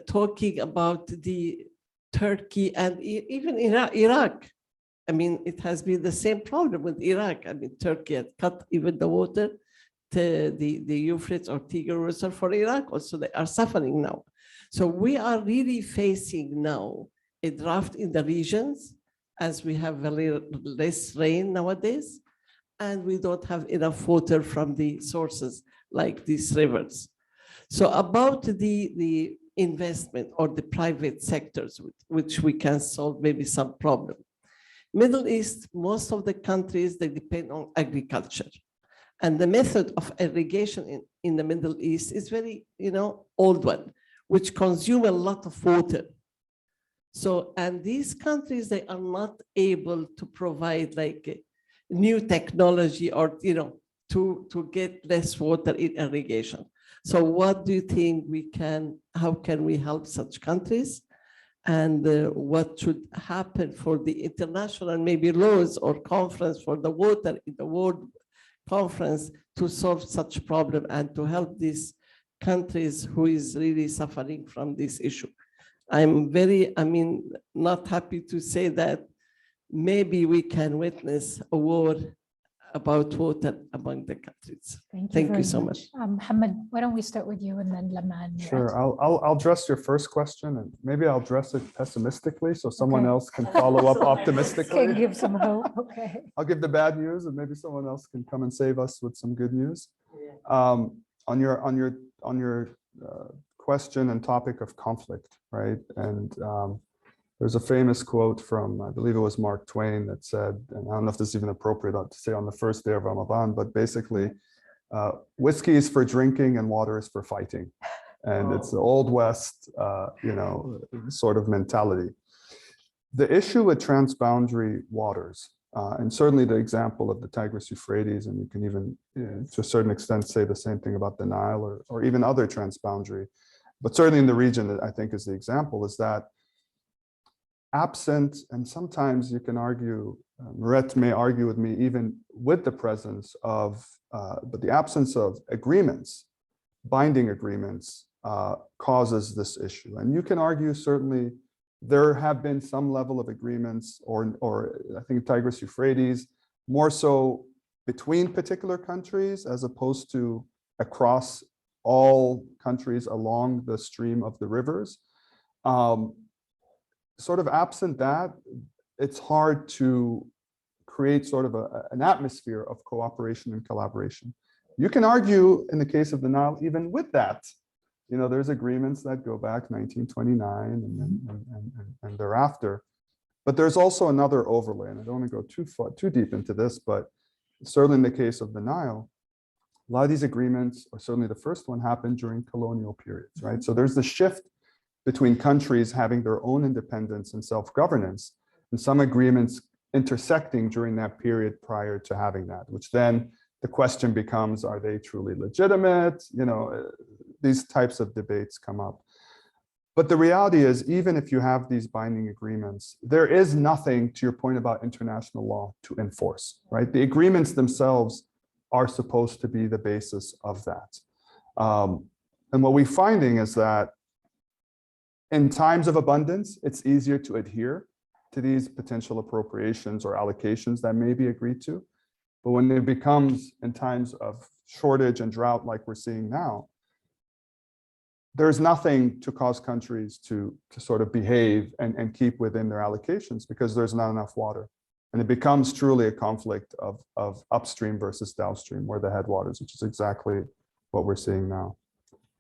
talking about the Turkey and even Iraq. I mean, it has been the same problem with Iraq. I mean, Turkey had cut even the water to the Euphrates or Tigris River for Iraq. Also, they are suffering now. So we are really facing now a drought in the regions as we have very less rain nowadays, and we don't have enough water from the sources like these rivers. So about the investment or the private sectors, which we can solve maybe some problem. Middle East, most of the countries, they depend on agriculture. And the method of irrigation in the Middle East is very, old one, which consume a lot of water. So, and these countries, they are not able to provide like a new technology or, to get less water in irrigation. So what do you think how can we help such countries? And what should happen for the international maybe laws or conference for the water in the world conference to solve such problem and to help these countries who is really suffering from this issue? I'm not happy to say that maybe we can witness a war about water among the countries. Thank you so much. Mohammed, why don't we start with you and then Lama. Sure, I'll address your first question, and maybe I'll address it pessimistically so someone else can follow up optimistically. Can give some hope. Okay. I'll give the bad news, and maybe someone else can come and save us with some good news. On your question and topic of conflict, right? And there's a famous quote from, I believe it was Mark Twain, that said, and I don't know if this is even appropriate to say on the first day of Ramadan, but basically, whiskey is for drinking and water is for fighting. And it's the Old West, sort of mentality. The issue with transboundary waters, and certainly the example of the Tigris Euphrates, and you can even, to a certain extent, say the same thing about the Nile or even other transboundary, but certainly in the region that I think is the example, is that absent, and sometimes you can argue, Muret may argue with me, even with the presence of, but the absence of agreements, binding agreements, causes this issue. And you can argue certainly there have been some level of agreements, or I think Tigris Euphrates, more so between particular countries as opposed to across all countries along the stream of the rivers. Sort of absent that, it's hard to create sort of an atmosphere of cooperation and collaboration. You can argue in the case of the Nile, even with that, there's agreements that go back 1929 and thereafter. But there's also another overlay, and I don't want to go too deep into this, but certainly in the case of the Nile, a lot of these agreements, or certainly the first one, happened during colonial periods, right? So there's the shift between countries having their own independence and self-governance, and some agreements intersecting during that period prior to having that, which then the question becomes, are they truly legitimate? These types of debates come up. But the reality is, even if you have these binding agreements, there is nothing, to your point about international law, to enforce, right? The agreements themselves are supposed to be the basis of that. And what we're finding is that in times of abundance, it's easier to adhere to these potential appropriations or allocations that may be agreed to. But when it becomes in times of shortage and drought like we're seeing now, there's nothing to cause countries to sort of behave and keep within their allocations because there's not enough water. And it becomes truly a conflict of upstream versus downstream, where the headwaters, which is exactly what we're seeing now.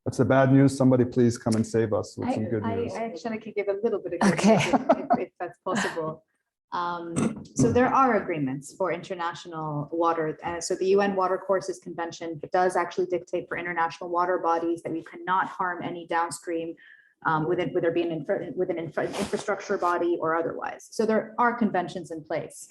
That's the bad news. Somebody please come and save us with some good news. I actually can give a little bit of good Okay. news if that's possible. So there are agreements for international water. So the UN Water Courses Convention does actually dictate for international water bodies that we cannot harm any downstream, whether it be with an infrastructure body or otherwise. So there are conventions in place.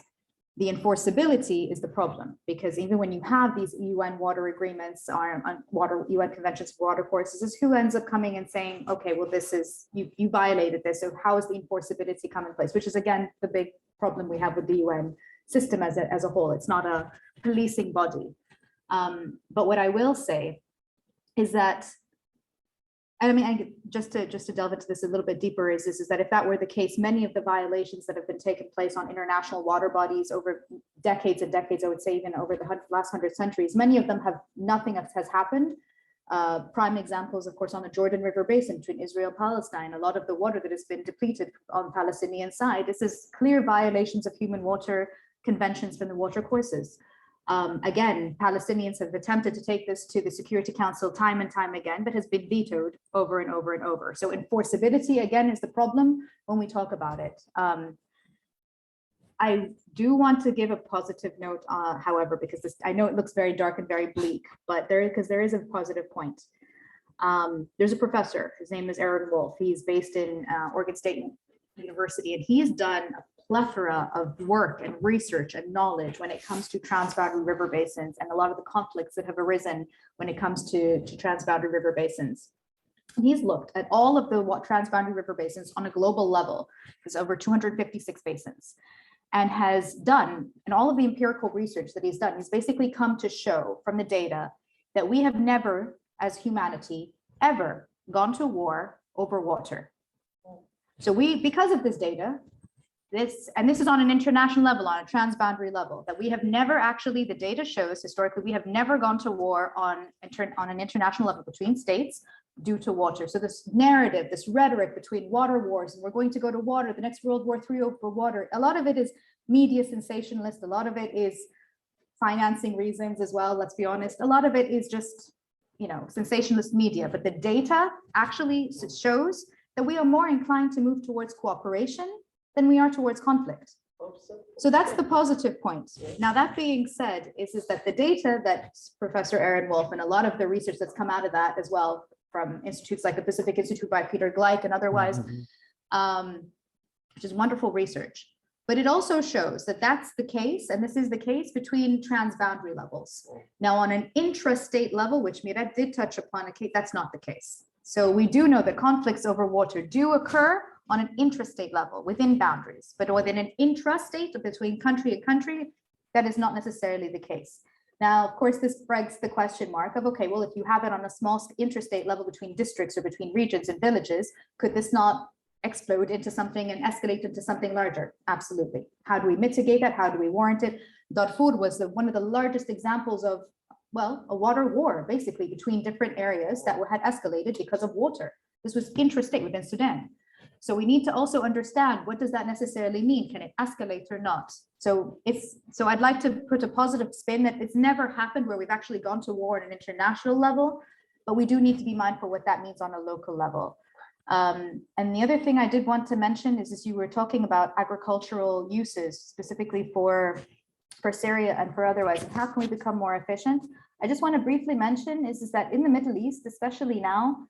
The enforceability is the problem, because even when you have these UN water agreements or UN conventions for water courses, is who ends up coming and saying, okay, well, this is, you violated this. So how is the enforceability come in place? Which is, again, the big problem we have with the UN system as a whole. It's not a policing body. But what I will say is that And I mean, just to delve into this a little bit deeper is that if that were the case, many of the violations that have been taking place on international water bodies over decades and decades, I would say even over the last 100 centuries, many of them have nothing has happened. Prime examples, of course, on the Jordan River Basin between Israel and Palestine, a lot of the water that has been depleted on the Palestinian side. This is clear violations of human water conventions from the water courses. Again, Palestinians have attempted to take this to the Security Council time and time again, but has been vetoed over and over and over. So enforceability, again, is the problem when we talk about it. I do want to give a positive note, however, because I know it looks very dark and very bleak, but there is a positive point. There's a professor, his name is Aaron Wolf. He's based in Oregon State University, and he has done a plethora of work and research and knowledge when it comes to transboundary river basins and a lot of the conflicts that have arisen when it comes to transboundary river basins. He's looked at all of the transboundary river basins on a global level. There's over 256 basins, and has done, and all of the empirical research that he's done, he's basically come to show from the data that we have never, as humanity, ever gone to war over water. So because of this data, this is on an international level, on a transboundary level, that we have never actually, the data shows historically, we have never gone to war on an international level between states due to water. So this narrative, this rhetoric between water wars, and we're going to go to water, the next World War III over water, a lot of it is media sensationalist, a lot of it is financing reasons as well, let's be honest. A lot of it is just, sensationalist media, but the data actually shows that we are more inclined to move towards cooperation than we are towards conflict. So that's the positive point. Now, that being said, is that the data that Professor Aaron Wolf and a lot of the research that's come out of that as well from institutes like the Pacific Institute by Peter Gleick and otherwise, which is wonderful research. But it also shows that that's the case, and this is the case between transboundary levels. Now, on an intrastate level, which Mirat did touch upon, that's not the case. So we do know that conflicts over water do occur on an intrastate level within boundaries, but within an intrastate between country and country, that is not necessarily the case. Now, of course, this begs the question mark of, okay, well, if you have it on a small intrastate level between districts or between regions and villages, could this not explode into something and escalate into something larger? Absolutely. How do we mitigate that? How do we warrant it? Darfur was one of the largest examples of, well, a water war, basically, between different areas that had escalated because of water. This was intrastate within Sudan. So we need to also understand, what does that necessarily mean? Can it escalate or not? So I'd like to put a positive spin that it's never happened where we've actually gone to war at an international level, but we do need to be mindful what that means on a local level. And the other thing I did want to mention is you were talking about agricultural uses, specifically for Syria and for otherwise, and how can we become more efficient? I just want to briefly mention is that in the Middle East, especially now,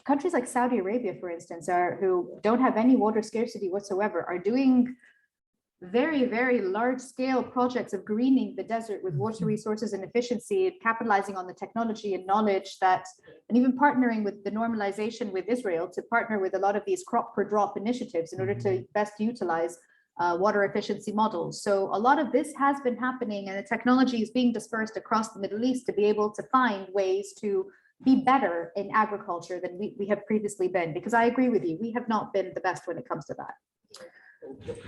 countries like Saudi Arabia, for instance, who don't have any water scarcity whatsoever, are doing very, very large scale projects of greening the desert with water resources and efficiency, capitalizing on the technology and knowledge and even partnering with the normalization with Israel to partner with a lot of these crop per drop initiatives in order to best utilize water efficiency models. So a lot of this has been happening, and the technology is being dispersed across the Middle East to be able to find ways to be better in agriculture than we have previously been, because I agree with you, we have not been the best when it comes to that.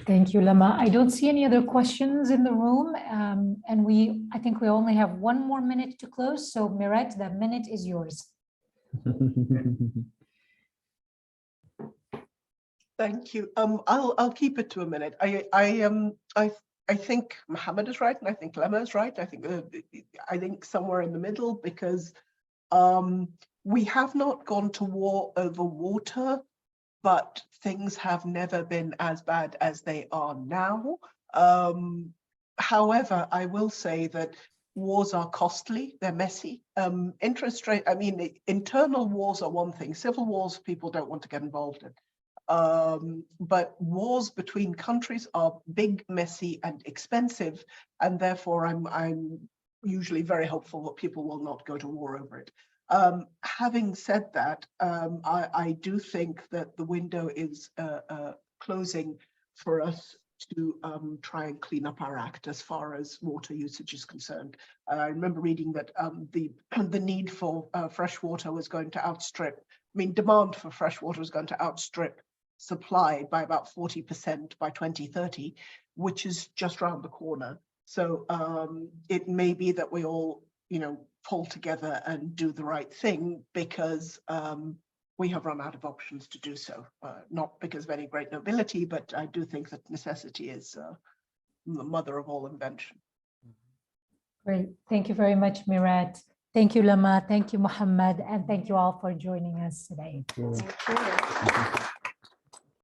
Thank you, Lama. I don't see any other questions in the room. And I think we only have 1 more minute to close. So Mirat, the minute is yours. Thank you. I'll keep it to a minute. I think Mohammed is right, and I think Lama is right. I think somewhere in the middle, because we have not gone to war over water, but things have never been as bad as they are now. However, I will say that wars are costly, they're messy. Interest rate, internal wars are one thing. Civil wars, people don't want to get involved in. But wars between countries are big, messy, and expensive, and therefore I'm usually very hopeful that people will not go to war over it. Having said that, I do think that the window is closing for us to try and clean up our act as far as water usage is concerned. I remember reading that the need for fresh water was going to outstrip, demand for fresh water was going to outstrip supply by about 40% by 2030, which is just around the corner. So it may be that we all, pull together and do the right thing, because we have run out of options to do so, not because of any great nobility, but I do think that necessity is the mother of all invention. Great. Thank you very much, Mirat. Thank you, Lama. Thank you, Muhammad. And thank you all for joining us today. Yeah. Thank you.